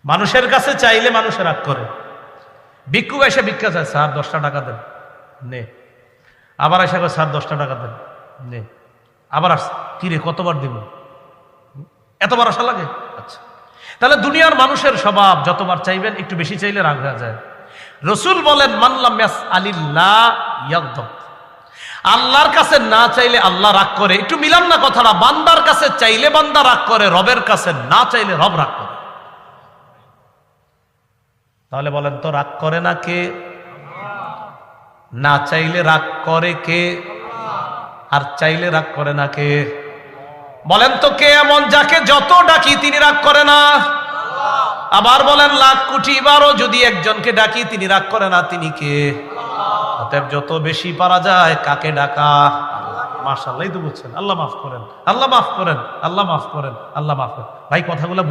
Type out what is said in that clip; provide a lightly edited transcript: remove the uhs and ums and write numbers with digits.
মানুষের কাছে চাইলে মানুষের রাগ করে। ভিক্ষুক এসে ভিক্ষা চায়, স্যার 10টা টাকা দেন, নে। আবার এসে করে, স্যার 10টা টাকা দেন, নে। আবার আস, কিরে কতবার দিব, এতবার আসা লাগে? আচ্ছা, তাহলে দুনিয়ার মানুষের স্বভাব, যতবার চাইবেন একটু বেশি চাইলে রাগ হয়ে যায়। রসুল বলেন, মানলাম ইয়াসআলিল্লাহ ইয়াগদাব, আল্লাহর কাছে না চাইলে আল্লাহ রাগ করে। একটু মিলান না কথাটা, বান্দার কাছে চাইলে বান্দা রাগ করে, রবের কাছে না চাইলে রব রাগ করে। তাহলে বলেন তো, রাগ করে না কে? না চাইলে রাগ করে কে? আর চাইলে রাগ করে না কে? বলেন তো, কে এমন যাকে যত ডাকি তিনি রাগ করে না? আবার বলেন, লাখ কোটি বারও যদি একজনকে ডাকি তিনি রাগ করে না, তিনি কে? অতএব যত বেশি পারা যায় কাকে ডাকা? মাশাআল্লাহ, এই তো বুঝছেন। আল্লাহ মাফ করেন, আল্লাহ মাফ করেন, আল্লাহ মাফ করেন, আল্লাহ মাফ করেন। ভাই কথাগুলো